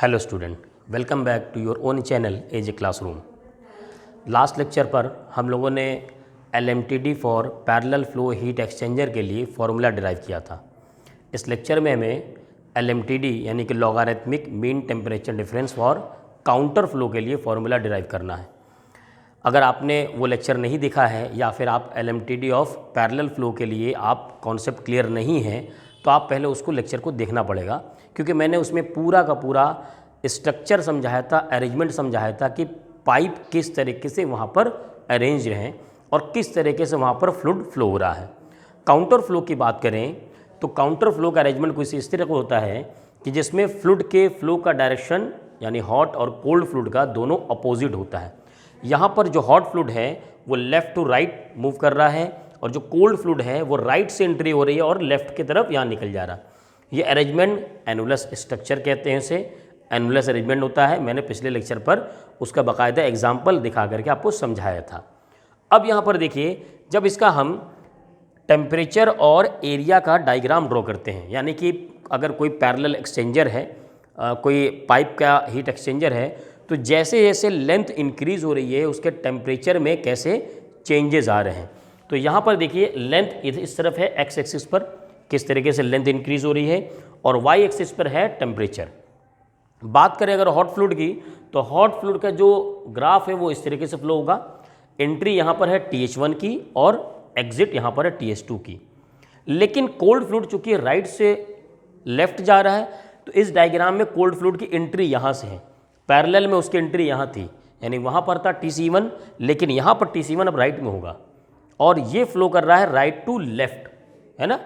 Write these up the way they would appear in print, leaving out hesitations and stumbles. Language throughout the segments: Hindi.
Hello student, welcome back to your own channel as a classroom. Last lecture पर हम लोगों ने LMTD for parallel flow heat exchanger के लिए फॉर्मूला डिराइव किया था। इस लेक्चर में हमें LMTD यानी कि logarithmic mean temperature difference for counter flow के लिए फॉर्मूला डिराइव करना है। अगर आपने वो लेक्चर नहीं देखा है या फिर आप LMTD ऑफ पैरेलल फ्लो के लिए आप कॉन्सेप्ट क्लियर नहीं है तो आप पहले उसको लेक्चर को देखना पड़ेगा, क्योंकि मैंने उसमें पूरा का पूरा स्ट्रक्चर समझाया था, अरेंजमेंट समझाया था कि पाइप किस तरीके से वहाँ पर अरेंज हैं और किस तरीके से वहाँ पर फ्लूइड फ्लो हो रहा है। काउंटर फ्लो की बात करें तो काउंटर फ्लो का अरेंजमेंट कुछ इस तरह का होता है कि जिसमें फ्लूइड के फ्लो का डायरेक्शन यानी हॉट और कोल्ड फ्लूइड का दोनों अपोजिट होता है। यहाँ पर जो हॉट फ्लूइड है वो लेफ़्ट टू राइट मूव कर रहा है और जो कोल्ड फ्लूइड है वो राइट से एंट्री हो रही है और लेफ़्ट की तरफ यहाँ निकल जा रहा है। ये अरेंजमेंट एनुलस स्ट्रक्चर कहते हैं, इसे एनुलस अरेंजमेंट होता है। मैंने पिछले लेक्चर पर उसका बाकायदा एग्जाम्पल दिखा करके आपको समझाया था। अब यहाँ पर देखिए, जब इसका हम टेम्परेचर और एरिया का डायग्राम ड्रॉ करते हैं, यानी कि अगर कोई पैरेलल एक्सचेंजर है, कोई पाइप का हीट एक्सचेंजर है, तो जैसे जैसे लेंथ इंक्रीज़ हो रही है उसके टेम्परेचर में कैसे चेंजेस आ रहे हैं। तो यहाँ पर देखिए लेंथ इस तरफ है, एक्स एक्सिस पर किस तरीके से लेंथ इंक्रीज़ हो रही है और वाई एक्सिस पर है टेम्परेचर। बात करें अगर हॉट फ्लूइड की, तो हॉट फ्लूइड का जो ग्राफ है वो इस तरीके से फ्लो होगा। एंट्री यहाँ पर है TH1 की और एग्जिट यहाँ पर है TH2 की। लेकिन कोल्ड फ्लूइड चूँकि राइट से लेफ्ट जा रहा है तो इस डायग्राम में कोल्ड फ्लूइड की एंट्री यहाँ से है, पैरेलल में उसकी एंट्री यहाँ थी, यानी वहाँ पर था TC1, लेकिन यहाँ पर TC1 अब राइट में होगा और ये फ्लो कर रहा है राइट टू लेफ्ट, है ना।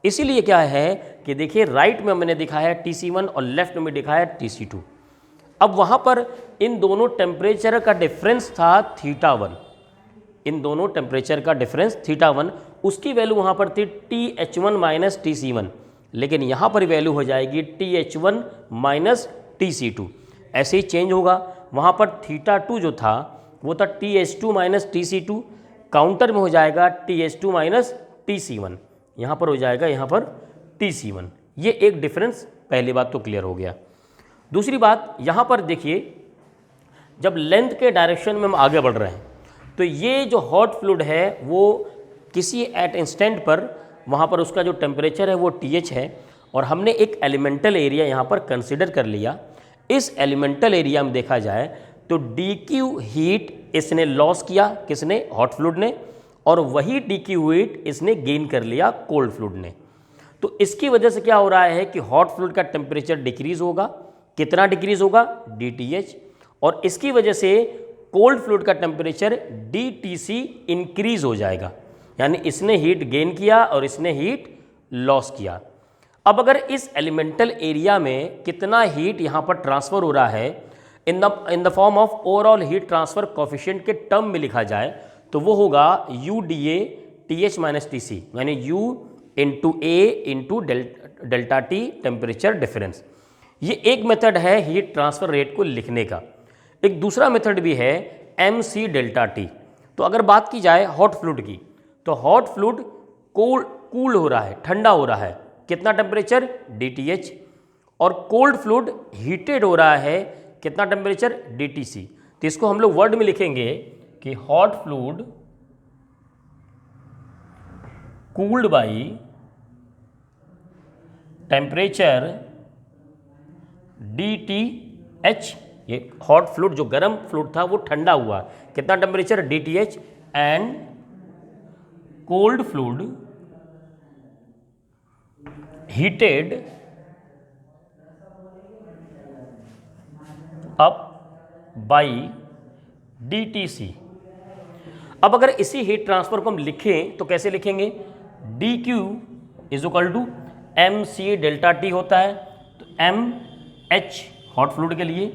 इसीलिए क्या है कि देखिए राइट में मैंने दिखाया है TC1 और लेफ्ट में दिखाया है TC2। अब वहाँ पर इन दोनों टेम्परेचर का डिफरेंस था θ1, इन दोनों टेम्परेचर का डिफरेंस θ1, उसकी वैल्यू वहाँ पर थी TH1 माइनस TC1, लेकिन यहाँ पर वैल्यू हो जाएगी TH1 माइनस TC2। ऐसे ही चेंज होगा। वहाँ पर θ2 जो था वो था TH2 माइनस TC2, काउंटर में हो जाएगा TH2 माइनस TC1, यहाँ पर हो जाएगा यहाँ पर TC1। ये एक डिफरेंस, पहली बात तो क्लियर हो गया। दूसरी बात यहाँ पर देखिए, जब लेंथ के डायरेक्शन में हम आगे बढ़ रहे हैं तो ये जो हॉट फ्लूइड है वो किसी एट इंस्टेंट पर वहाँ पर उसका जो टेम्परेचर है वो TH है और हमने एक एलिमेंटल एरिया यहाँ पर कंसिडर कर लिया। इस एलिमेंटल एरिया में देखा जाए तो DQ हीट इसने लॉस किया, किसने? हॉट फ्लूइड ने, और वही DQ हीट इसने गेन कर लिया कोल्ड फ्लूइड ने। तो इसकी वजह से क्या हो रहा है कि हॉट फ्लूइड का टेम्परेचर डिक्रीज होगा। कितना डिक्रीज होगा? DTH, और इसकी वजह से कोल्ड फ्लूइड का टेम्परेचर DTC इंक्रीज हो जाएगा, यानी इसने हीट गेन किया और इसने हीट लॉस किया। अब अगर इस एलिमेंटल एरिया में कितना हीट यहाँ पर ट्रांसफ़र हो रहा है in the form of overall heat transfer coefficient के टर्म में लिखा जाए तो वो होगा UdA TH माइनस TC, यानी U into A into delta T temperature difference. ये एक मेथड है हीट ट्रांसफ़र रेट को लिखने का। एक दूसरा मेथड भी है MC डेल्टा T। तो अगर बात की जाए हॉट फ्लूइड की, तो हॉट फ्लूइड कूल हो रहा है, ठंडा हो रहा है, कितना टेम्परेचर? DTH, और कोल्ड फ्लूइड हीटेड हो रहा है, कितना टेम्परेचर? DTC। तो इसको हम लोग वर्ड में लिखेंगे कि hot fluid cooled by temperature DTH। ये हॉट फ्लूइड जो गर्म फ्लूइड था वो ठंडा हुआ, कितना temperature? DTH, and cold fluid heated up by DTC। अब अगर इसी हीट ट्रांसफर को हम लिखें तो कैसे लिखेंगे? DQ is equal to MC delta T होता है, तो MH हॉट फ्लूइड के लिए,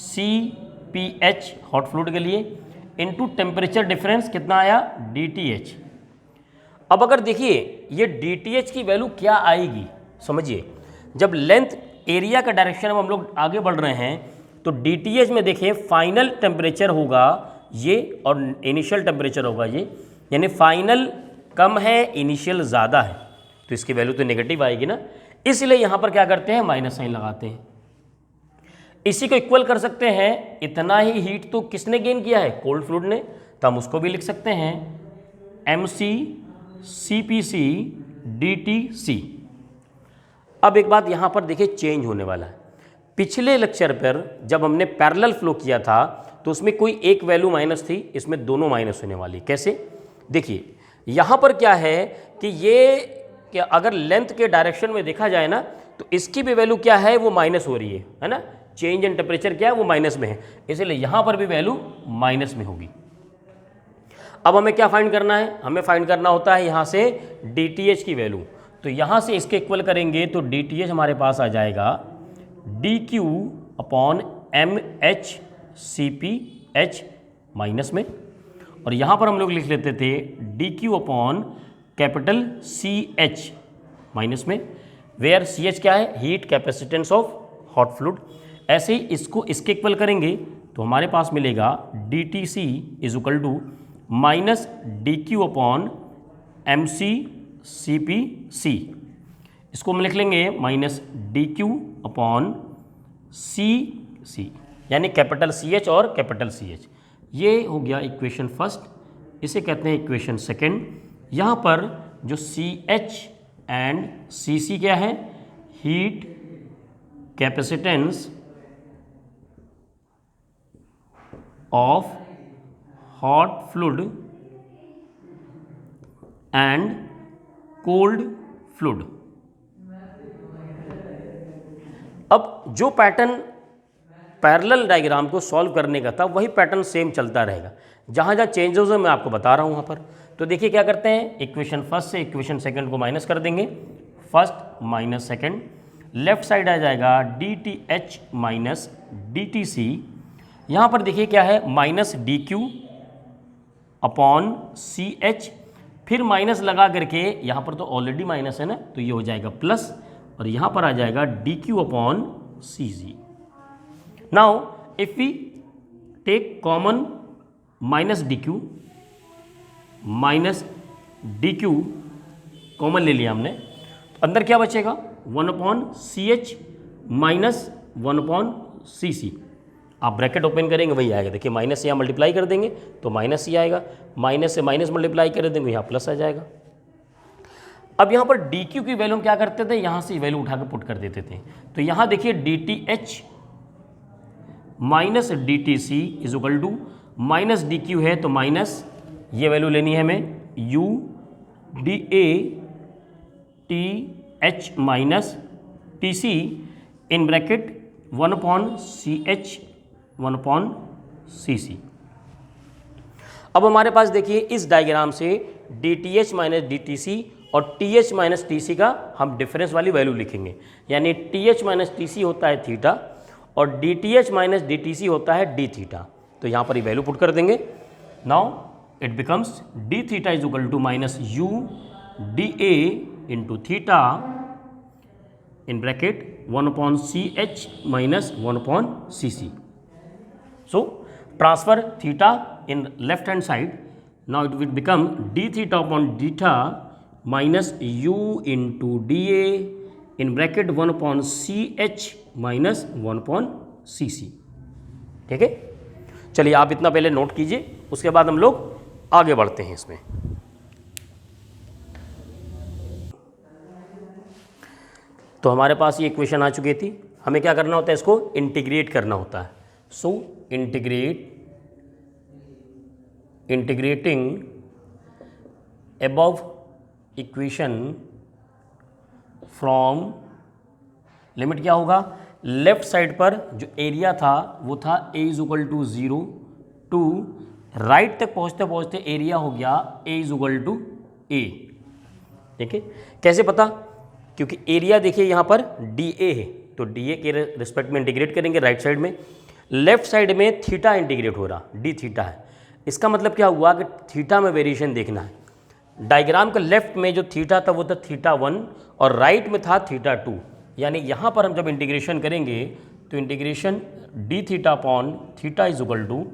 CPH हॉट फ्लूइड के लिए, इनटू टेम्परेचर डिफरेंस कितना आया? DTH। अब अगर देखिए ये DTH की वैल्यू क्या आएगी, समझिए। जब लेंथ एरिया का डायरेक्शन में हम लोग आगे बढ़ रहे हैं तो DTH में देखिए फाइनल टेम्परेचर होगा ये और इनिशियल टेम्परेचर होगा ये, यानी फाइनल कम है, इनिशियल ज़्यादा है, तो इसकी वैल्यू तो नेगेटिव आएगी ना। इसलिए यहाँ पर क्या करते हैं? माइनस साइन लगाते हैं। इसी को इक्वल कर सकते हैं, इतना ही हीट तो किसने गेन किया है, कोल्ड फ्लूइड ने, तो हम उसको भी लिख सकते हैं mc cpc dTc। अब एक बात यहाँ पर देखिए चेंज होने वाला है। पिछले लेक्चर पर जब हमने पैरेलल फ्लो किया था तो उसमें कोई एक वैल्यू माइनस थी, इसमें दोनों माइनस होने वाली। कैसे, देखिए यहाँ पर क्या है कि ये कि अगर लेंथ के डायरेक्शन में देखा जाए ना तो इसकी भी वैल्यू क्या है, वो माइनस हो रही है ना, चेंज इन टेम्परेचर क्या है, वो माइनस में है, इसलिए यहाँ पर भी वैल्यू माइनस में होगी। अब हमें क्या फाइंड करना है, हमें फाइंड करना होता है यहाँ से dTh की वैल्यू। तो यहाँ से इसके इक्वल करेंगे तो dTh हमारे पास आ जाएगा dQ अपॉन MHCpH माइनस में, और यहाँ पर हम लोग लिख लेते थे dQ upon capital CH minus में, वेयर CH क्या है, heat capacitance of hot fluid. ऐसे ही इसको इसके इक्वल करेंगे तो हमारे पास मिलेगा dTc is equal to minus dQ upon MCCpC। इसको हम लिख लेंगे माइनस dQ अपॉन CC, यानी कैपिटल CH और कैपिटल CH। ये हो गया इक्वेशन फर्स्ट, इसे कहते हैं इक्वेशन सेकंड। यहाँ पर जो CH एंड CC क्या है, heat capacitance of hot fluid and cold fluid. अब जो पैटर्न पैरेलल डायग्राम को सॉल्व करने का था वही पैटर्न सेम चलता रहेगा, जहाँ जहाँ चेंजेस है मैं आपको बता रहा हूँ वहाँ पर। तो देखिए क्या करते हैं, इक्वेशन फर्स्ट से इक्वेशन सेकंड को माइनस कर देंगे, first minus second, left side आ जाएगा dTh माइनस dTc। यहाँ पर देखिए क्या है, माइनस dQ अपॉन CH, फिर माइनस लगा करके, यहाँ पर तो ऑलरेडी माइनस है ना, तो ये हो जाएगा प्लस, और यहाँ पर आ जाएगा dQ upon CC। Now if we take common minus dQ, minus dQ common ले लिया हमने, तो अंदर क्या बचेगा, 1 upon CH minus 1 upon CC। आप ब्रैकेट ओपन करेंगे वही आएगा, देखिए माइनस से यहाँ मल्टीप्लाई कर देंगे तो माइनस ही आएगा, माइनस से माइनस मल्टीप्लाई कर देंगे यहाँ प्लस आ जाएगा। अब यहाँ पर dQ की वैल्यू हम क्या करते थे, यहाँ से वैल्यू उठा के पुट कर देते थे। तो यहाँ देखिए dTh minus dTc is equal to minus dQ है तो माइनस ये वैल्यू लेनी है हमें U dATH माइनस TC इन bracket 1 upon CH 1 upon CC। अब हमारे पास देखिए इस डायग्राम से dTh माइनस dTc और TH माइनस TC का हम डिफरेंस वाली वैल्यू लिखेंगे, यानी TH माइनस TC होता है थीटा और DTH माइनस DTC होता है d थीटा। तो यहाँ पर ये वैल्यू पुट कर देंगे। Now it becomes d theta is equal to minus U dA into theta in bracket 1 upon CH minus 1 upon CC. So transfer theta in left hand side. Now it will become d theta upon theta minus U into dA in bracket 1 upon CH minus 1 upon CC. ठीक है, चलिए आप इतना पहले नोट कीजिए, उसके बाद हम लोग आगे बढ़ते हैं इसमें। तो हमारे पास ये इक्वेशन आ चुकी थी, हमें क्या करना होता है, इसको इंटीग्रेट करना होता है। So integrating above equation from limit क्या होगा, लेफ्ट साइड पर जो एरिया था वो था a is equal to 0 to right तक पहुँचते पहुँचते एरिया हो गया a is equal to a। देखिए कैसे पता, क्योंकि एरिया देखिए यहाँ पर DA है, तो DA के रिस्पेक्ट में इंटीग्रेट करेंगे राइट साइड में, लेफ्ट साइड में थीटा इंटीग्रेट हो रहा, d थीटा है। इसका मतलब क्या हुआ कि थीटा में वेरिएशन देखना है। डायग्राम के लेफ्ट में जो थीटा था वो था θ1 और राइट में था θ2, यानी यहाँ पर हम जब इंटीग्रेशन करेंगे तो integration d theta upon theta is equal to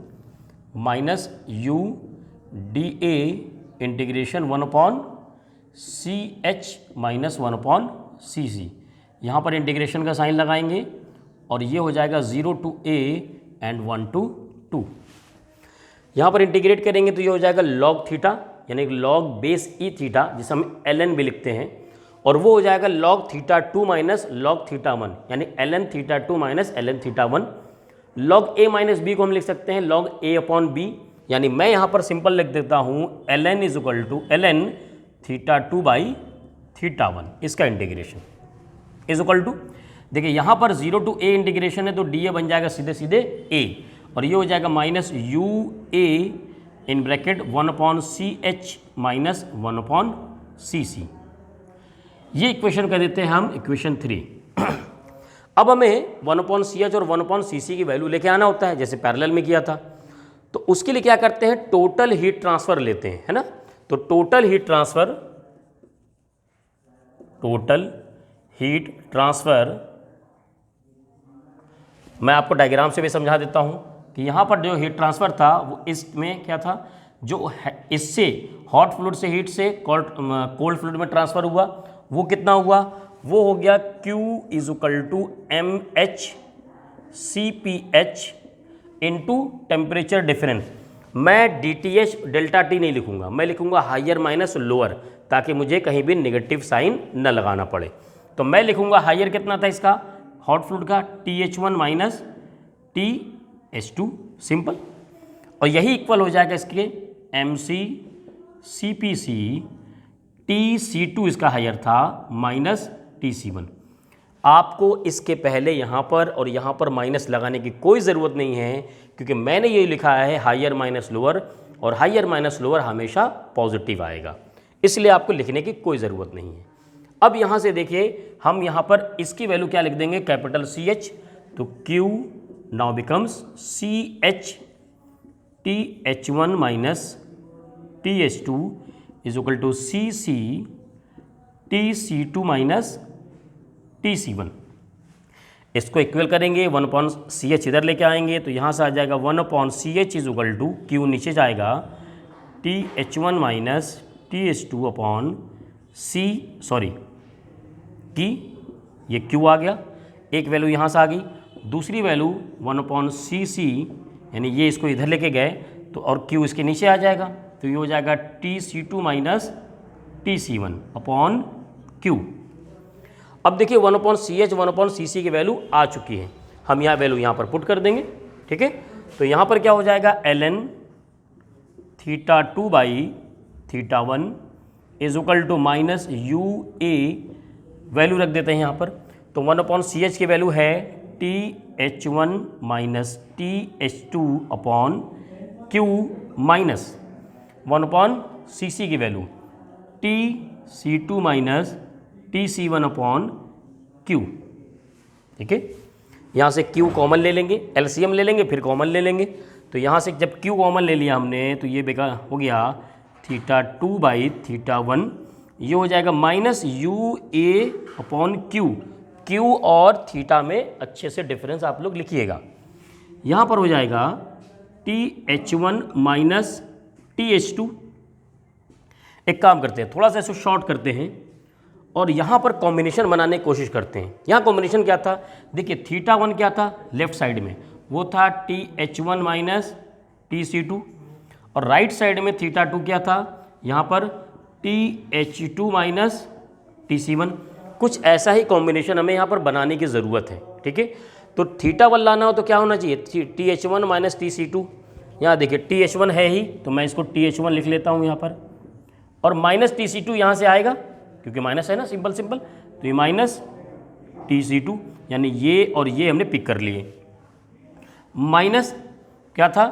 minus U dA integration 1 upon CH minus 1 upon CC। यहाँ पर इंटीग्रेशन का साइन लगाएंगे और ये हो जाएगा 0 to a एंड 1 to 2। यहाँ पर इंटीग्रेट करेंगे तो ये हो जाएगा log थीटा यानी log बेस ई थीटा जिसे हम ln भी लिखते हैं, और वो हो जाएगा log theta 2 minus log theta 1 यानी ln theta 2 minus ln theta 1। log a minus B को हम लिख सकते हैं log a अपॉन बी, यानी मैं यहाँ पर सिंपल लिख देता हूँ ln is equal to ln theta 2 by theta 1, इसका इंटीग्रेशन इज इक्वल टू, देखिए यहाँ पर 0 to a इंटीग्रेशन है तो डी ए बन जाएगा सीधे सीधे a, और ये हो जाएगा minus U A in bracket 1 upon C H minus 1 upon C C. ये इक्वेशन कर देते हैं हम इक्वेशन 3। अब हमें 1 अपॉन सी एच और 1 अपॉन सी सी की वैल्यू लेके आना होता है जैसे पैरेलल में किया था। तो उसके लिए क्या करते हैं, टोटल हीट ट्रांसफर लेते हैं, है ना। तो टोटल हीट ट्रांसफर मैं आपको डायग्राम से भी समझा देता हूं कि यहाँ पर जो हीट ट्रांसफ़र था वो इसमें क्या था, जो इससे हॉट फ्लूइड से हीट से कोल्ड फ्लूइड में ट्रांसफ़र हुआ वो कितना हुआ, वो हो गया Q is equal to M H C P H into temperature difference. मैं D T H delta T नहीं लिखूंगा, मैं लिखूंगा हाइयर माइनस लोअर, ताकि मुझे कहीं भी नेगेटिव साइन न लगाना पड़े। तो मैं लिखूंगा हाइयर कितना था इसका हॉट फ्लूइड का TH1 माइनस TH2 सिंपल, और यही इक्वल हो जाएगा इसके MC CPC TC2 इसका हायर था माइनस TC1। आपको इसके पहले यहाँ पर और यहाँ पर माइनस लगाने की कोई ज़रूरत नहीं है, क्योंकि मैंने ये लिखा है हाइयर माइनस लोअर, और हाइयर माइनस लोअर हमेशा पॉजिटिव आएगा, इसलिए आपको लिखने की कोई ज़रूरत नहीं है। अब यहाँ से देखिए हम यहाँ पर इसकी वैल्यू क्या लिख देंगे, कैपिटल CH, तो Q now becomes CH TH1 minus TH2 is equal to CC TC2 minus TC1। इसको इक्वल करेंगे 1 अपॉन CH इधर लेके आएंगे तो यहाँ से आ जाएगा 1 upon CH is equal to Q नीचे जाएगा TH1 माइनस TH2 अपॉन की ये Q आ गया, एक वैल्यू यहाँ से आ गई, दूसरी वैल्यू 1 अपॉन CC यानी ये इसको इधर लेके गए तो और Q इसके नीचे आ जाएगा, तो ये हो जाएगा TC2 minus TC1 upon Q। अब देखिए 1 अपॉन CH 1 अपॉन CC की वैल्यू आ चुकी है, हम यहाँ वैल्यू यहाँ पर पुट कर देंगे, ठीक है। तो यहाँ पर क्या हो जाएगा ln theta 2 by theta 1 is equal to minus U A, value रख देते हैं यहाँ पर, तो 1 अपॉन CH की वैल्यू है TH1 minus TH2 upon Q minus 1 upon CC की value TC2 minus TC1 upon Q, ठीक है। यहाँ से Q कॉमन ले लेंगे, LCM ले लेंगे, फिर कॉमन ले लेंगे, तो यहाँ से जब Q कॉमन ले लिया हमने तो ये बेकार हो गया थीटा 2 बाई थीटा 1, ये हो जाएगा minus U A upon Q और थीटा में अच्छे से डिफरेंस आप लोग लिखिएगा। यहाँ पर हो जाएगा TH1 माइनस TH2। एक काम करते हैं, थोड़ा सा इसको शॉर्ट करते हैं और यहाँ पर कॉम्बिनेशन बनाने की कोशिश करते हैं। यहाँ कॉम्बिनेशन क्या था, देखिए थीटा 1 क्या था लेफ्ट साइड में, वो था TH1 माइनस TC2, और राइट साइड में थीटा 2 क्या था, यहाँ पर TH2 माइनस TC1। कुछ ऐसा ही कॉम्बिनेशन हमें यहाँ पर बनाने की ज़रूरत है, ठीक है। तो थीटा 1 लाना हो तो क्या होना चाहिए, TH1 माइनस TC2। यहाँ देखिए TH1 है ही, तो मैं इसको TH1 लिख लेता हूँ यहाँ पर, और माइनस TC2 यहाँ से आएगा क्योंकि माइनस है ना, सिंपल सिंपल, तो ये माइनस TC2 यानी ये और ये हमने पिक कर लिए। माइनस क्या था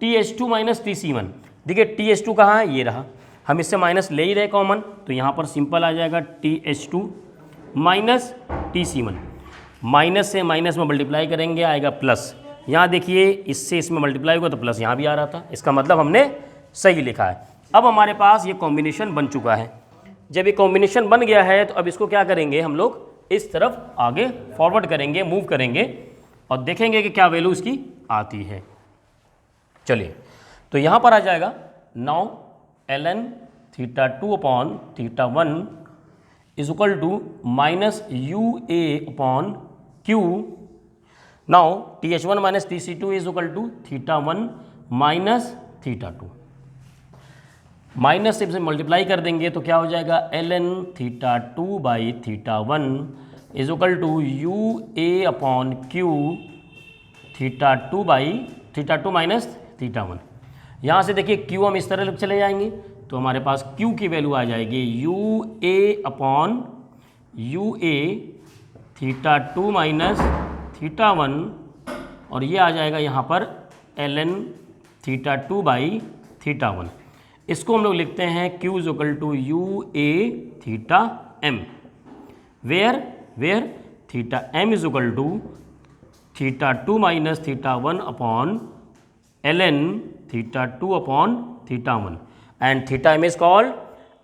TH2 माइनस TC1, देखिए TH2 कहाँ है, ये रहा, हम इससे माइनस ले ही रहे कॉमन, तो यहाँ पर सिंपल आ जाएगा TH2 माइनस TC1। माइनस से माइनस में मल्टीप्लाई करेंगे आएगा प्लस, यहाँ देखिए इससे इसमें मल्टीप्लाई होगा तो प्लस यहाँ भी आ रहा था, इसका मतलब हमने सही लिखा है। अब हमारे पास ये कॉम्बिनेशन बन चुका है। जब ये कॉम्बिनेशन बन गया है तो अब इसको क्या करेंगे, हम लोग इस तरफ आगे फॉरवर्ड करेंगे, मूव करेंगे और देखेंगे कि क्या वैल्यू इसकी आती है। चलिए, तो यहाँ पर आ जाएगा now ln theta 2 upon theta 1 is equal to minus U A upon Q। Now TH1 minus TC2 is equal to θ1 minus θ2, minus से मल्टीप्लाई कर देंगे तो क्या हो जाएगा ln θ2 by θ1 is equal to UA upon Q θ2 by θ2 minus θ1। यहाँ से देखिए Q हम इस तरह चले जाएंगे तो हमारे पास Q की वैल्यू आ जाएगी UA अपॉन UA θ2 माइनस θ1 और ये आ जाएगा यहाँ पर ln θ2 बाई θ1। इसको हम लोग लिखते हैं Q is equal to UA θm, where θm is equal to θ2 minus θ1 upon ln θ2 upon θ1 and θm is called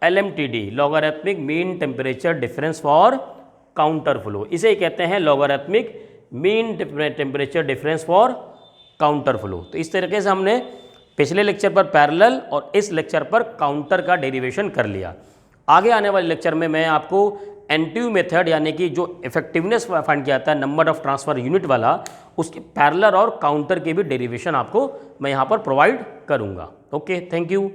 LMTD, logarithmic mean temperature difference for counter flow. इसे ही कहते हैं logarithmic mean temperature difference for counter flow. तो इस तरीके से हमने पिछले लेक्चर पर पैरेलल और इस लेक्चर पर काउंटर का डेरिवेशन कर लिया। आगे आने वाले लेक्चर में मैं आपको NTU मेथड यानी कि जो इफेक्टिवनेस फाइंड किया जाता है नंबर ऑफ ट्रांसफर यूनिट वाला, उसके पैरेलल और काउंटर के भी डेरिवेशन आपको मैं यहाँ पर प्रोवाइड करूँगा। Okay, thank you.